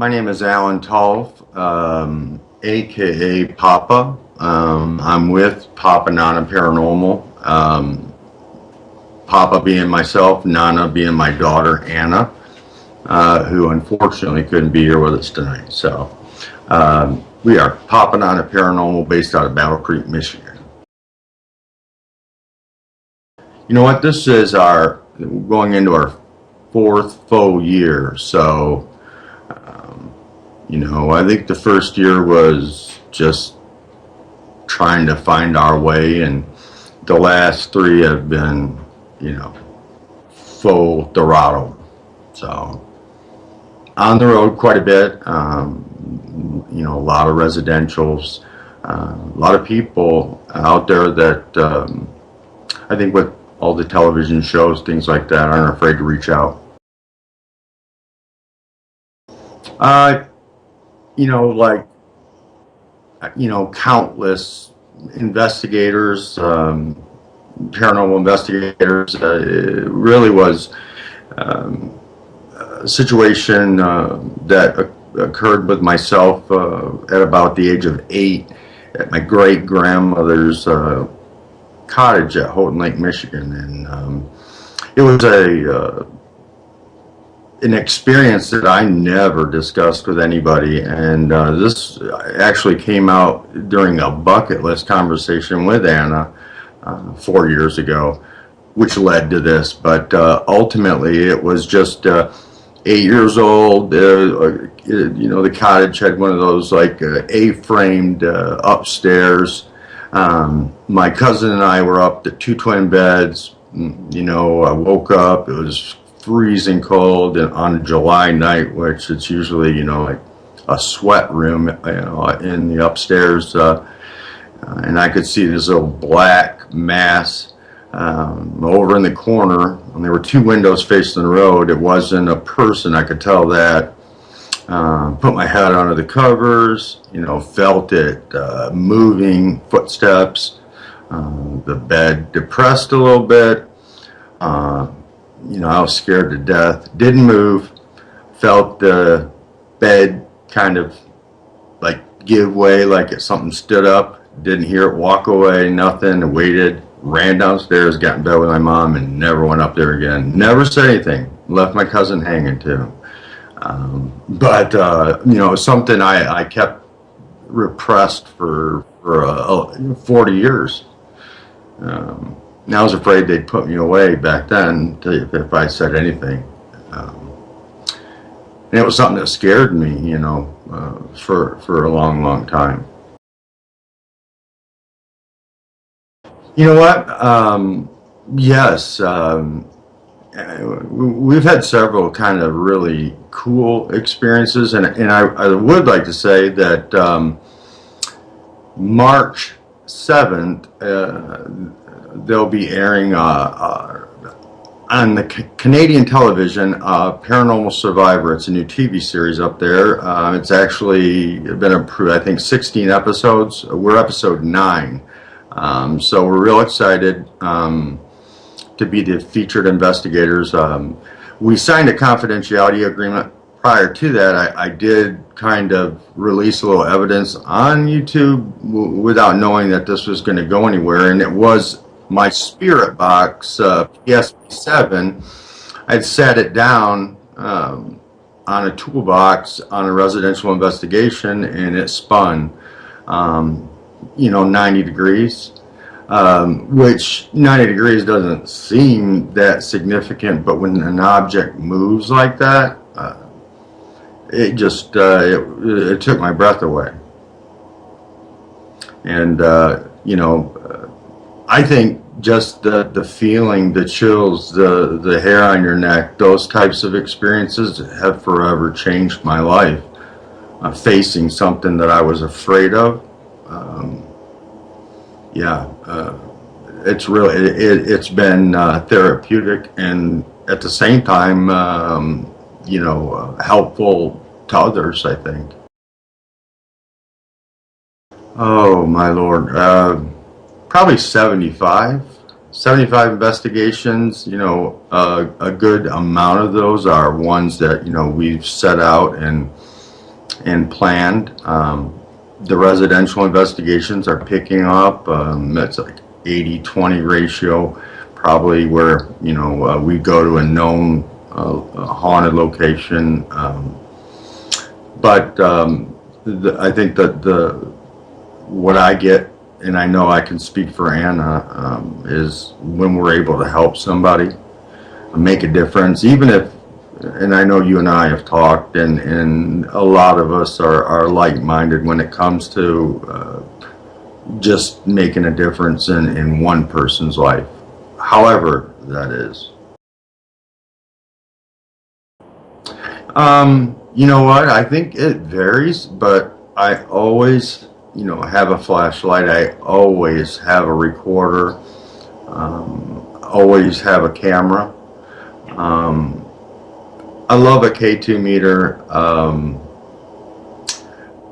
My name is Alan Tolf, aka Poppa. I'm with PoppaNana Paranormal. Poppa being myself, Nana being my daughter Anna, who unfortunately couldn't be here with us tonight. So we are PoppaNana Paranormal, based out of Battle Creek, Michigan. You know what? This is going into our fourth full year. So I think the first year was just trying to find our way, and the last three have been, full throttle. So on the road quite a bit, a lot of residentials, a lot of people out there that I think with all the television shows, things like that, aren't afraid to reach out. Countless investigators, paranormal investigators. It really was a situation that occurred with myself at about the age of 8 at my great-grandmother's cottage at Houghton Lake, Michigan. And it was an experience that I never discussed with anybody, and this actually came out during a bucket list conversation with Anna 4 years ago, which led to this. But ultimately it was just 8 years old. The cottage had one of those like A-framed upstairs. My cousin and I were up to 2 twin beds. I woke up, it was freezing cold, and on a July night, which it's usually like a sweat room in the upstairs, and I could see this little black mass over in the corner, and there were 2 windows facing the road. It wasn't a person, I could tell that. Put my head under the covers, felt it moving, footsteps, the bed depressed a little bit. I was scared to death. Didn't move. Felt the bed kind of like give way, like something stood up. Didn't hear it walk away, nothing. Waited, ran downstairs, got in bed with my mom, and never went up there again. Never said anything. Left my cousin hanging too. But something I kept repressed for 40 years. And I was afraid they'd put me away back then if I said anything. And it was something that scared me, for a long, long time. You know what? Yes, we've had several kind of really cool experiences, and I would like to say that March 7th, they'll be airing on the Canadian television, Paranormal Survivor. It's a new TV series up there. It's actually been approved, I think, 16 episodes. We're episode 9. So we're real excited to be the featured investigators. We signed a confidentiality agreement. Prior to that, I did kind of release a little evidence on YouTube without knowing that this was going to go anywhere, and it was my spirit box, PSP7. I'd sat it down on a toolbox on a residential investigation, and it spun 90 degrees, which 90 degrees doesn't seem that significant, but when an object moves like that, it just it took my breath away. And I think just the feeling, the chills, the hair on your neck, those types of experiences have forever changed my life. Facing something that I was afraid of, it's really it's been therapeutic, and at the same time, helpful to others, I think. Oh my Lord. Probably 75 investigations. A good amount of those are ones that we've set out and and planned. The residential investigations are picking up. That's like 80-20 ratio, probably where, we go to a known haunted location. But I think that what I get, and I know I can speak for Anna, is when we're able to help somebody, make a difference, even if, and I know you and I have talked, and a lot of us are like-minded when it comes to just making a difference in one person's life, however that is. You know what? I think it varies, but I always, have a flashlight. I always have a recorder. Always have a camera. I love a K2 meter,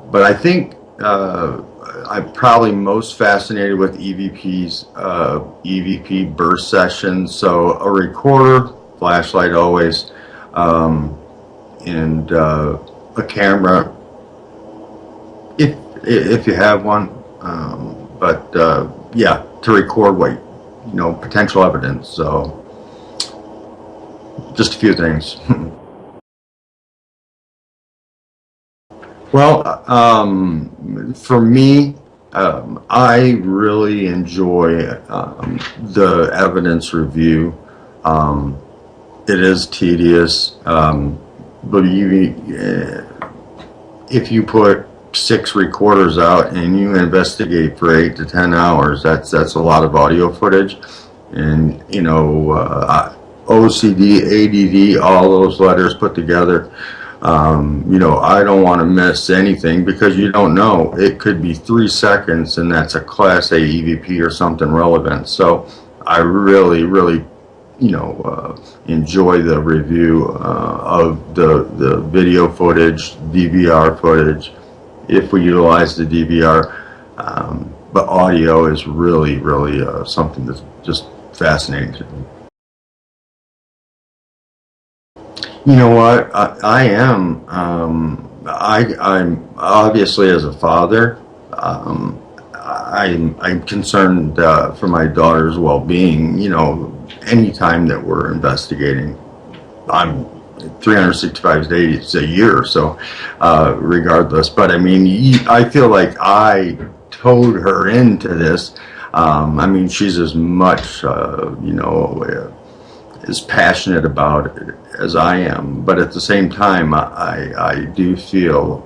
but I think I'm probably most fascinated with EVPs, EVP burst sessions. So a recorder, flashlight always, and a camera if you have one. But yeah, to record what potential evidence. So just a few things. Well, for me, I really enjoy the evidence review. It is tedious, but if you put 6 recorders out and you investigate for 8 to 10 hours, that's a lot of audio footage, and OCD, ADD, all those letters put together. I don't want to miss anything, because you don't know. It could be 3 seconds and that's a Class A EVP or something relevant. So I really, really, enjoy the review of the video footage, DVR footage, if we utilize the DVR. But audio is really, really something that's just fascinating to me. You know what? I'm obviously, as a father, I'm concerned for my daughter's well-being. Anytime that we're investigating, I'm 365 days a year, so regardless. But I mean, I feel like I towed her into this. She's as much, as passionate about it as I am, but at the same time, I do feel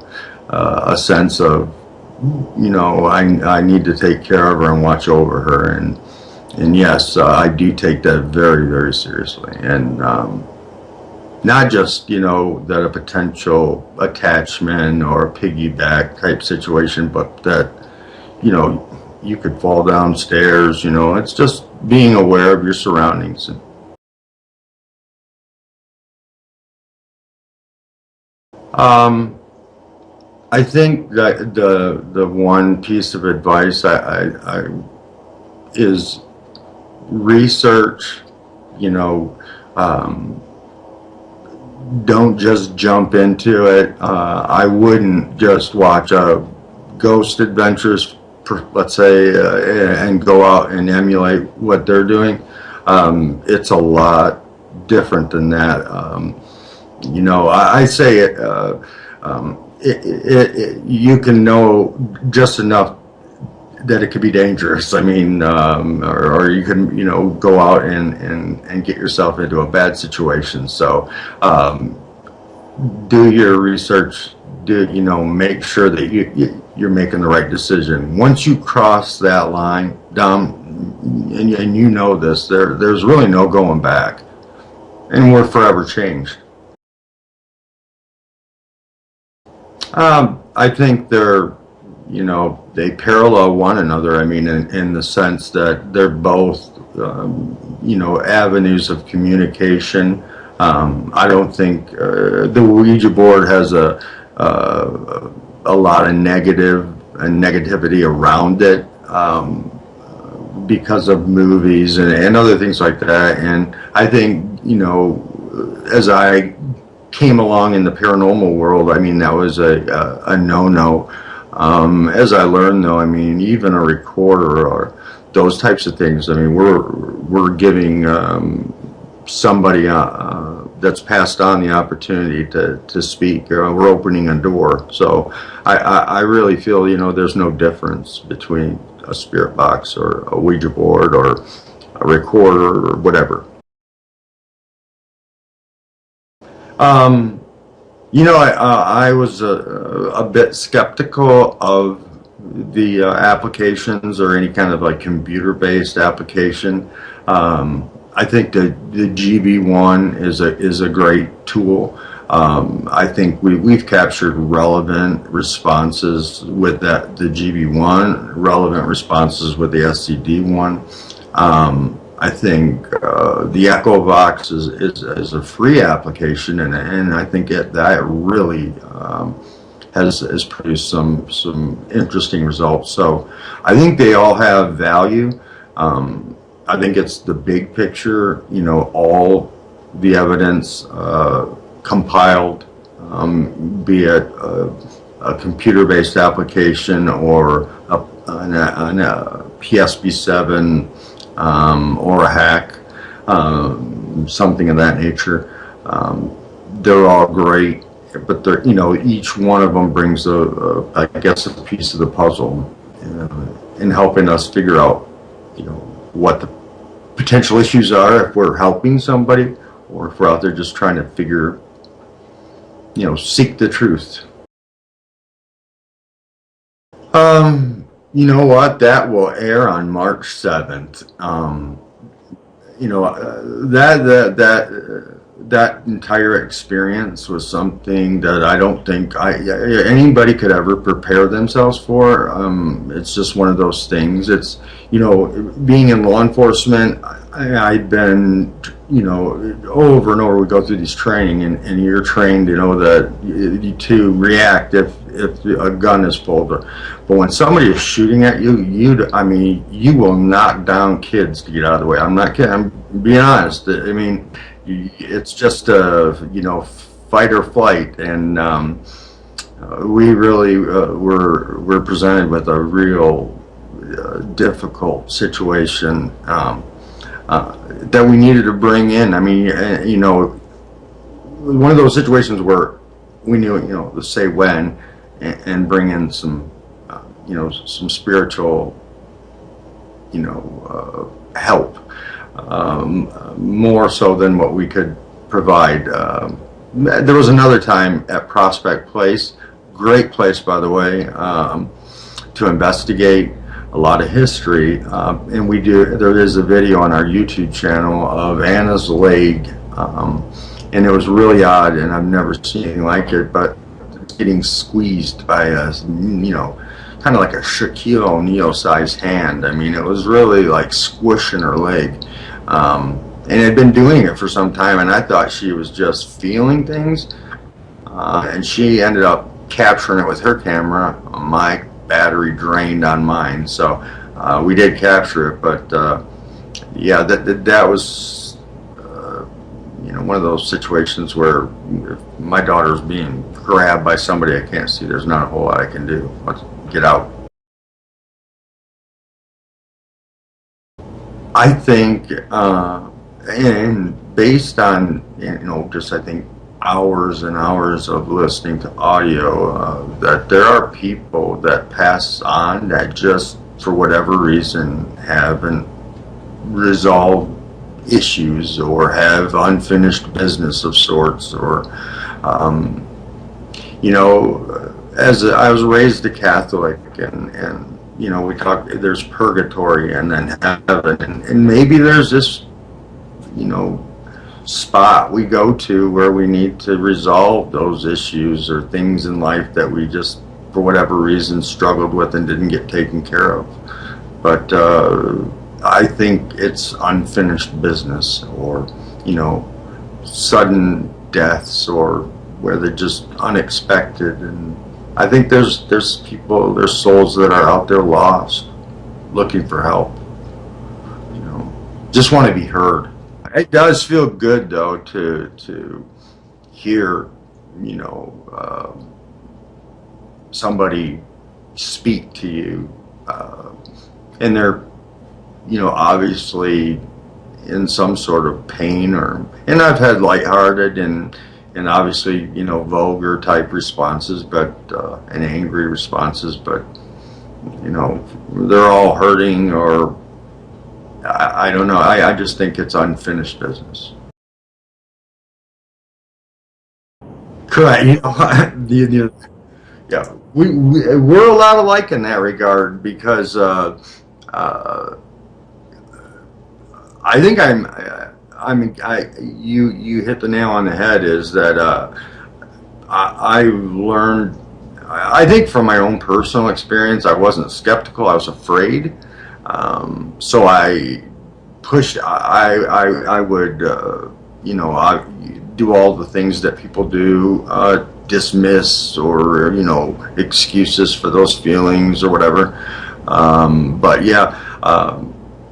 a sense of, I need to take care of her and watch over her, and yes, I do take that very, very seriously, and not just that a potential attachment or piggyback type situation, but that you could fall downstairs. It's just being aware of your surroundings. I think that the one piece of advice I is research. Don't just jump into it. I wouldn't just watch Ghost Adventures, let's say, and go out and emulate what they're doing. It's a lot different than that. I say you can know just enough that it could be dangerous. Or you can, go out and get yourself into a bad situation. So, do your research. Make sure that you're making the right decision. Once you cross that line, and you know this, there's really no going back, and we're forever changed. I think they parallel one another. In the sense that they're both, avenues of communication. I don't think the Ouija board has a lot of negativity around it, because of movies and other things like that. And I think, as I came along in the paranormal world, I mean, that was a no-no. As I learned, though, I mean, even a recorder or those types of things, I mean, we're giving somebody that's passed on the opportunity to speak. We're opening a door. So I really feel, you know, there's no difference between a spirit box or a Ouija board or a recorder or whatever. You know, I was a bit skeptical of the applications or any kind of like computer-based application. I think the GB1 is a great tool. I think we've captured relevant responses with the GB1, relevant responses with the SCD1. I think the Echo Box is a free application, and I think that really has produced some interesting results. So I think they all have value. I think it's the big picture, you know, all the evidence compiled, be it a computer-based application or a PSB7 or a hack, something of that nature. They're all great, but they're, you know, each one of them brings I guess, a piece of the puzzle in helping us figure out, you know, what the potential issues are if we're helping somebody, or if we're out there just trying to figure, you know, seek the truth. You know what? That will air on March 7th. You know, that entire experience was something that I don't think anybody could ever prepare themselves for. It's just one of those things. It's, you know, being in law enforcement, I've been, you know, over and over we go through these training, and you're trained, you know, that to react if a gun is pulled. But when somebody is shooting at you, I mean, you will knock down kids to get out of the way. I'm not kidding. I'm being honest. I mean, it's just you know, fight or flight, and we really we're presented with a real difficult situation that we needed to bring in. I mean, you know, one of those situations where we knew, you know, to say when and bring in some you know, some spiritual, you know, help, more so than what we could provide. There was another time at Prospect Place, great place, by the way, to investigate a lot of history, and there is a video on our YouTube channel of Anna's leg, and it was really odd, and I've never seen anything like it, but getting squeezed by a, you know, kind of like a Shaquille O'Neal sized hand. I mean, it was really like squishing her leg, and had been doing it for some time, and I thought she was just feeling things, and she ended up capturing it with her camera. My battery drained on mine, so we did capture it, but yeah, that was you know, one of those situations where if my daughter's being grabbed by somebody I can't see, there's not a whole lot I can do. Let's get out. I think, and based on, you know, just I think hours and hours of listening to audio, that there are people that pass on that just for whatever reason haven't resolved issues or have unfinished business of sorts, or you know, as I was raised a Catholic, and you know, we talk, there's purgatory and then heaven, and maybe there's this, you know, spot we go to where we need to resolve those issues or things in life that we just for whatever reason struggled with and didn't get taken care of. But I think it's unfinished business, or, you know, sudden deaths, or where they're just unexpected. And I think there's people, there's souls that are out there lost, looking for help, you know, just want to be heard. It does feel good, though, to hear, somebody speak to you, and they're, obviously in some sort of pain, and I've had lighthearted and obviously, vulgar type responses, but, and angry responses, but, they're all hurting, or I don't know. I just think it's unfinished business. Correct. Yeah, we're a lot alike in that regard, because I think you hit the nail on the head. Is that I learned. I think from my own personal experience, I wasn't skeptical. I was afraid. So I pushed. I would I do all the things that people do, dismiss, or excuses for those feelings or whatever. But yeah.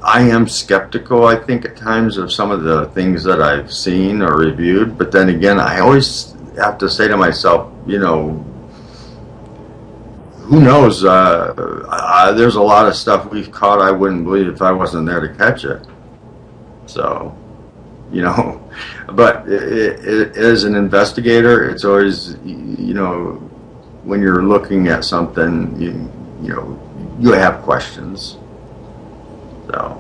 I am skeptical, I think, at times of some of the things that I've seen or reviewed. But then again, I always have to say to myself, who knows? There's a lot of stuff we've caught I wouldn't believe if I wasn't there to catch it. So, but as an investigator, it's always, when you're looking at something, you have questions. So,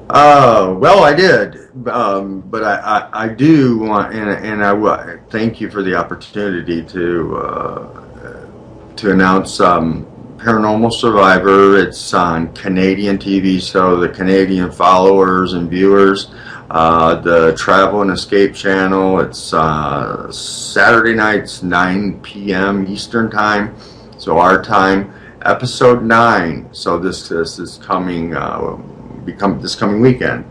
well, I did, but I do want, and I will thank you for the opportunity to announce Paranormal Survivor. It's on Canadian TV, so the Canadian followers and viewers, the Travel and Escape channel. It's Saturday nights, 9 p.m. Eastern time, so our time. Episode 9. So this is coming this coming weekend.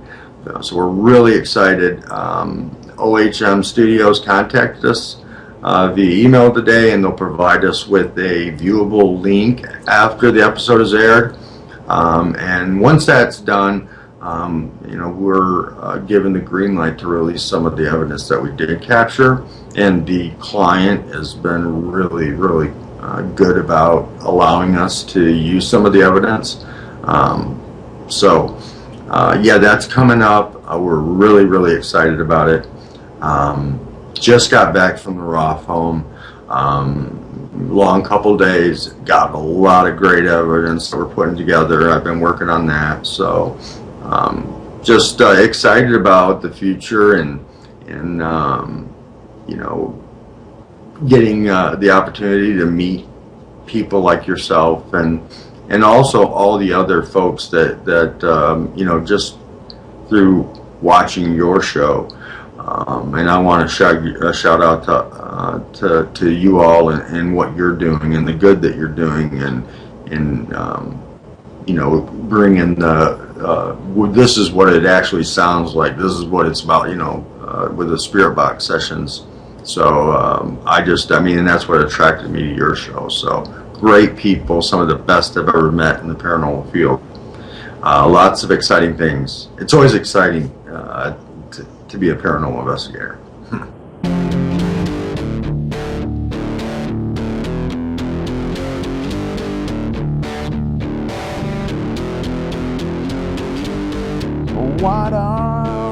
So we're really excited. OHM Studios contacted us via email today, and they'll provide us with a viewable link after the episode is aired. And once that's done, we're given the green light to release some of the evidence that we did capture, and the client has been really, really good about allowing us to use some of the evidence. Yeah, that's coming up. We're really, really excited about it. Just got back from the Roth home. Long couple days. Got a lot of great evidence that we're putting together. I've been working on that. So just excited about the future, and getting the opportunity to meet people like yourself, and also all the other folks that just through watching your show. And I want to shout out to you all, and what you're doing, and the good that you're doing, and bringing the this is what it actually sounds like. This is what it's about, with the spirit box sessions. So and that's what attracted me to your show. So great people, some of the best I've ever met in the paranormal field. Lots of exciting things. It's always exciting to be a paranormal investigator. What are